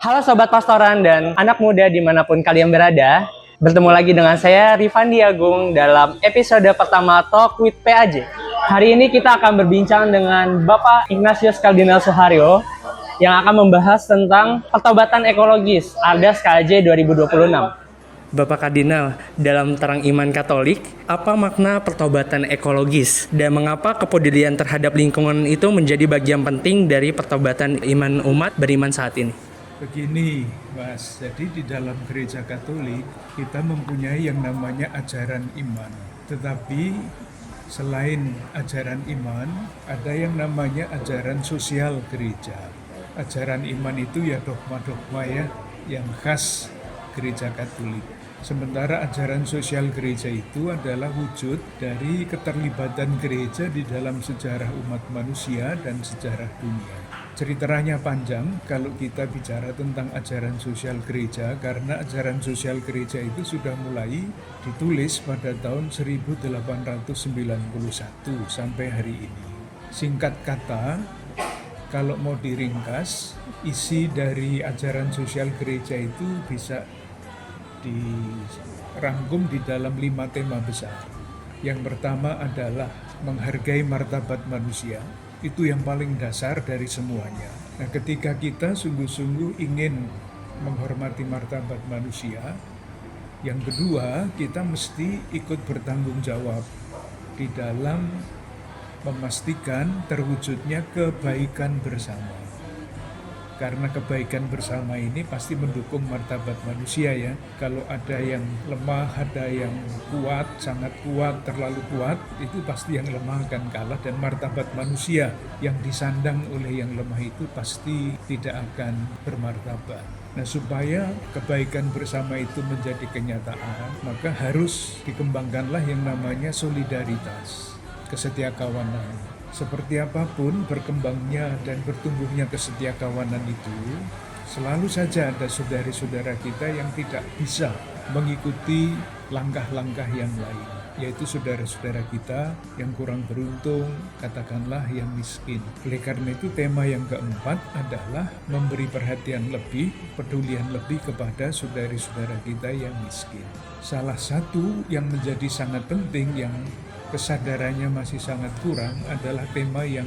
Halo Sobat Pastoran dan anak muda dimanapun kalian berada. Bertemu lagi dengan saya Rifandi Agung dalam episode pertama Talk with PAJ. Hari ini kita akan berbincang dengan Bapak Ignatius Kardinal Suharyo yang akan membahas tentang pertobatan ekologis Ardas KAJ 2026. Bapak Kardinal, dalam terang iman Katolik, apa makna pertobatan ekologis dan mengapa kepedulian terhadap lingkungan itu menjadi bagian penting dari pertobatan iman umat beriman saat ini? Begini, Mas. Jadi di dalam gereja Katolik kita mempunyai yang namanya ajaran iman. Tetapi selain ajaran iman, ada yang namanya ajaran sosial gereja. Ajaran iman itu ya dogma-dogma ya yang khas gereja Katolik. Sementara ajaran sosial gereja itu adalah wujud dari keterlibatan gereja di dalam sejarah umat manusia dan sejarah dunia. Ceritanya panjang kalau kita bicara tentang ajaran sosial gereja, karena ajaran sosial gereja itu sudah mulai ditulis pada tahun 1891 sampai hari ini. Singkat kata, kalau mau diringkas, isi dari ajaran sosial gereja itu bisa dirangkum di dalam 5 tema besar. Yang pertama adalah menghargai martabat manusia. Itu yang paling dasar dari semuanya. Nah, ketika kita sungguh-sungguh ingin menghormati martabat manusia, yang kedua, kita mesti ikut bertanggung jawab di dalam memastikan terwujudnya kebaikan bersama. Karena kebaikan bersama ini pasti mendukung martabat manusia ya. Kalau ada yang lemah, ada yang kuat, sangat kuat, terlalu kuat, itu pasti yang lemah akan kalah, dan martabat manusia yang disandang oleh yang lemah itu pasti tidak akan bermartabat. Nah, supaya kebaikan bersama itu menjadi kenyataan, maka harus dikembangkanlah yang namanya solidaritas, kesetiakawanan. Seperti apapun berkembangnya dan bertumbuhnya kesetiakawanan itu, selalu saja ada saudara-saudara kita yang tidak bisa mengikuti langkah-langkah yang lain, yaitu saudara-saudara kita yang kurang beruntung, katakanlah yang miskin. Oleh karena itu tema yang keempat adalah memberi perhatian lebih, pedulian lebih kepada saudara-saudara kita yang miskin. Salah satu yang menjadi sangat penting yang kesadarannya masih sangat kurang adalah tema yang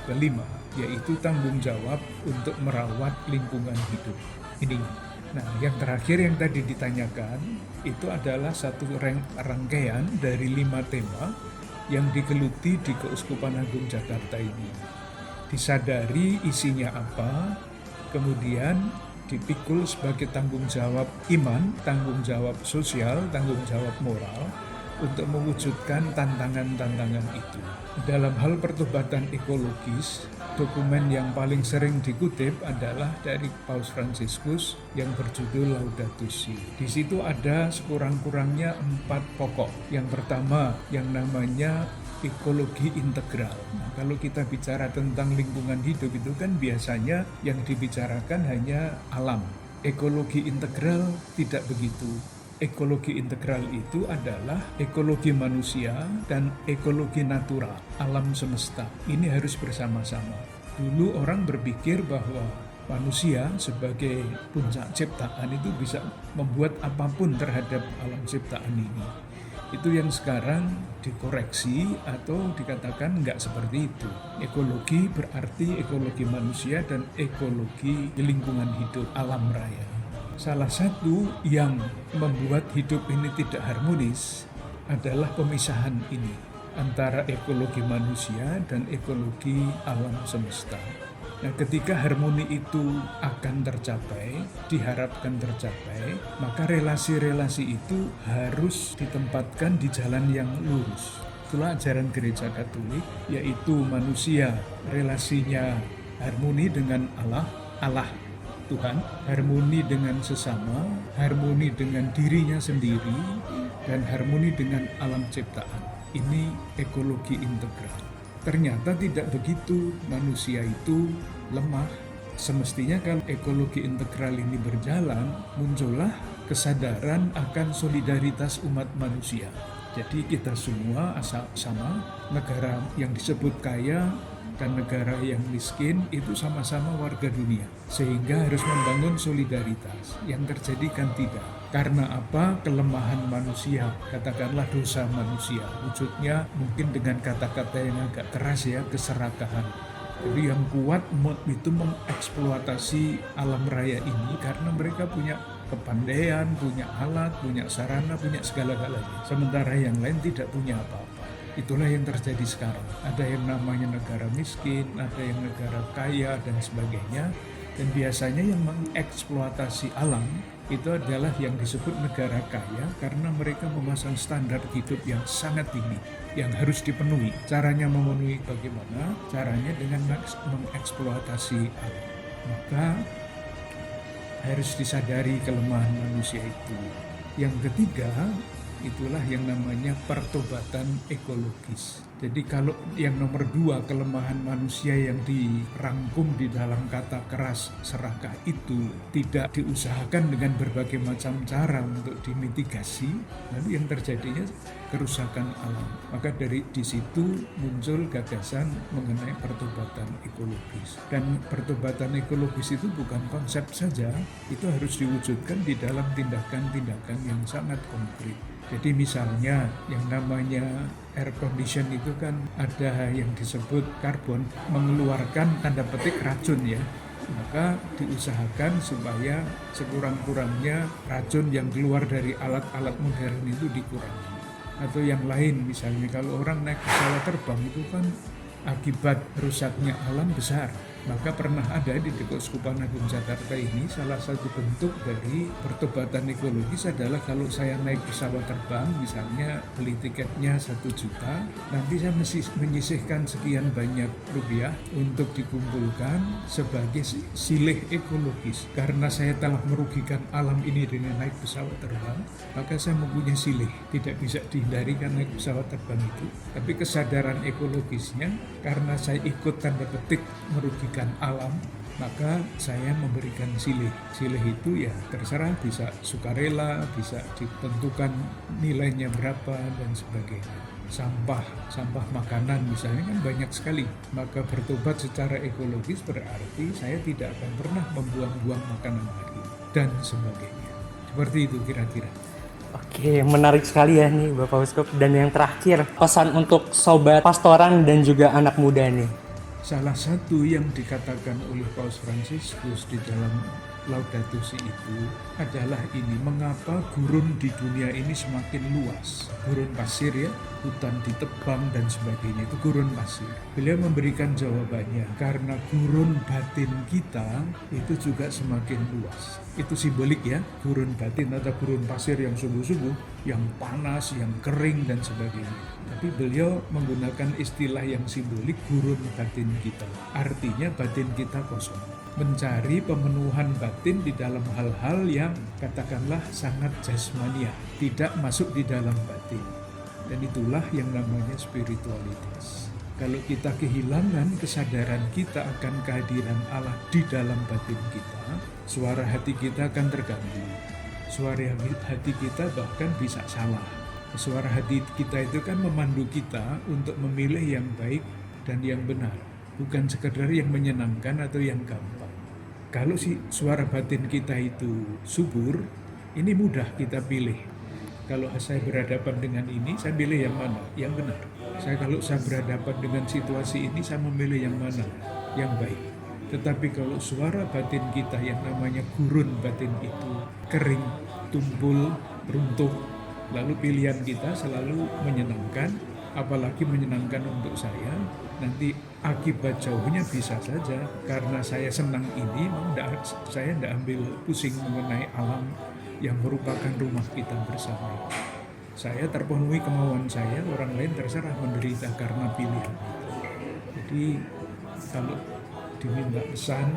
kelima, yaitu tanggung jawab untuk merawat lingkungan hidup ini. Nah, yang terakhir yang tadi ditanyakan itu adalah satu rangkaian dari 5 tema yang digeluti di Keuskupan Agung Jakarta ini. Disadari isinya apa, kemudian dipikul sebagai tanggung jawab iman, tanggung jawab sosial, tanggung jawab moral, untuk mewujudkan tantangan-tantangan itu. Dalam hal pertobatan ekologis, dokumen yang paling sering dikutip adalah dari Paus Fransiskus yang berjudul Laudato Si. Di situ ada sekurang-kurangnya 4 pokok. Yang pertama yang namanya ekologi integral. Nah, kalau kita bicara tentang lingkungan hidup itu kan biasanya yang dibicarakan hanya alam. Ekologi integral tidak begitu. Ekologi integral itu adalah ekologi manusia dan ekologi natural, alam semesta. Ini harus bersama-sama. Dulu orang berpikir bahwa manusia sebagai puncak ciptaan itu bisa membuat apapun terhadap alam ciptaan ini. Itu yang sekarang dikoreksi atau dikatakan enggak seperti itu. Ekologi berarti ekologi manusia dan ekologi lingkungan hidup, alam raya. Salah satu yang membuat hidup ini tidak harmonis adalah pemisahan ini antara ekologi manusia dan ekologi alam semesta. Nah, ketika harmoni itu akan tercapai, diharapkan tercapai, maka relasi-relasi itu harus ditempatkan di jalan yang lurus. Itulah ajaran gereja Katolik, yaitu manusia relasinya harmoni dengan Allah Tuhan, harmoni dengan sesama, harmoni dengan dirinya sendiri, dan harmoni dengan alam ciptaan. Ini ekologi integral. Ternyata tidak begitu, manusia itu lemah. Semestinya kalau ekologi integral ini berjalan, muncullah kesadaran akan solidaritas umat manusia. Jadi kita semua asal sama, negara yang disebut kaya dan negara yang miskin itu sama-sama warga dunia. Sehingga harus membangun solidaritas. Yang terjadi kan tidak. Karena apa? Kelemahan manusia, katakanlah dosa manusia. Wujudnya mungkin dengan kata-kata yang agak keras ya, keserakahan. Jadi yang kuat itu mengeksploitasi alam raya ini karena mereka punya kepandaian, punya alat, punya sarana, punya segala-galanya. Sementara yang lain tidak punya apa-apa. Itulah yang terjadi sekarang. Ada yang namanya negara miskin, ada yang negara kaya, dan sebagainya. Dan biasanya yang mengeksploitasi alam itu adalah yang disebut negara kaya karena mereka memasang standar hidup yang sangat tinggi, yang harus dipenuhi. Caranya memenuhi bagaimana? Caranya dengan mengeksploitasi alam. Maka harus disadari kelemahan manusia itu. Yang ketiga, itulah yang namanya pertobatan ekologis. Jadi kalau yang nomor 2, kelemahan manusia yang dirangkum di dalam kata keras serakah itu tidak diusahakan dengan berbagai macam cara untuk dimitigasi, lalu yang terjadinya kerusakan alam. Maka di situ muncul gagasan mengenai pertobatan ekologis. Dan pertobatan ekologis itu bukan konsep saja, itu harus diwujudkan di dalam tindakan-tindakan yang sangat konkret. Jadi misalnya yang namanya air condition itu kan ada yang disebut karbon, mengeluarkan tanda petik racun ya. Maka diusahakan supaya sekurang-kurangnya racun yang keluar dari alat-alat modern itu dikurangi. Atau yang lain, misalnya kalau orang naik pesawat terbang itu kan akibat rusaknya alam besar. Maka pernah ada di Keuskupan Agung Jakarta ini salah satu bentuk dari pertobatan ekologis adalah kalau saya naik pesawat terbang, misalnya beli tiketnya 1 juta, nanti saya menyisihkan sekian banyak rupiah untuk dikumpulkan sebagai silih ekologis. Karena saya telah merugikan alam ini dengan naik pesawat terbang, maka saya mempunyai silih. Tidak bisa dihindari kan naik pesawat terbang itu. Tapi kesadaran ekologisnya, karena saya ikut tanda petik merugikan alam, maka saya memberikan silih. Silih itu ya terserah, bisa sukarela, bisa ditentukan nilainya berapa dan sebagainya. Sampah makanan misalnya kan banyak sekali. Maka bertobat secara ekologis berarti saya tidak akan pernah membuang-buang makanan lagi dan sebagainya. Seperti itu kira-kira. Oke, menarik sekali ya nih Bapak Uskup. Dan yang terakhir, pesan untuk sobat pastoran dan juga anak muda nih. Salah satu yang dikatakan oleh Paus Fransiskus di dalam Laudato Si itu adalah ini, mengapa gurun di dunia ini semakin luas. Gurun pasir ya, hutan ditebang dan sebagainya, itu gurun pasir. Beliau memberikan jawabannya, karena gurun batin kita itu juga semakin luas. Itu simbolik ya, gurun batin atau gurun pasir yang sungguh-sungguh, yang panas, yang kering dan sebagainya. Tapi beliau menggunakan istilah yang simbolik, gurun batin kita. Artinya batin kita kosong. Mencari pemenuhan batin di dalam hal-hal yang katakanlah sangat jasmania, tidak masuk di dalam batin. Dan itulah yang namanya spiritualitas. Kalau kita kehilangan kesadaran kita akan kehadiran Allah di dalam batin kita, suara hati kita akan terganggu. Suara hati kita bahkan bisa salah. Suara hati kita itu kan memandu kita untuk memilih yang baik dan yang benar, bukan sekedar yang menyenangkan atau yang gampang. Kalau suara batin kita itu subur, ini mudah kita pilih. Kalau saya berhadapan dengan ini, saya pilih yang mana? Yang benar. Kalau saya berhadapan dengan situasi ini, saya memilih yang mana? Yang baik. Tetapi kalau suara batin kita yang namanya gurun batin itu kering, tumpul, runtuh, lalu pilihan kita selalu menyenangkan, apalagi menyenangkan untuk saya, nanti akibat jauhnya bisa saja karena saya senang ini, saya tidak ambil pusing mengenai alam yang merupakan rumah kita bersama. Saya terpenuhi kemauan saya, orang lain terserah menderita karena pilihan. Jadi kalau diminta pesan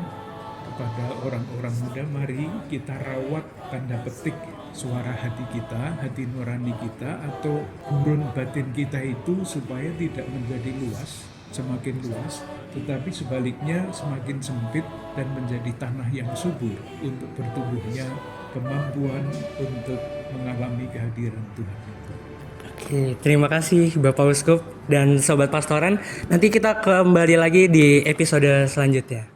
kepada orang-orang muda, mari kita rawat tanda petik suara hati kita, hati nurani kita atau gurun batin kita itu supaya tidak menjadi luas, semakin luas, tetapi sebaliknya semakin sempit dan menjadi tanah yang subur untuk bertumbuhnya kemampuan untuk mengalami kehadiran Tuhan itu. Oke, terima kasih Bapak Uskup dan Sobat Pastoran. Nanti kita kembali lagi di episode selanjutnya.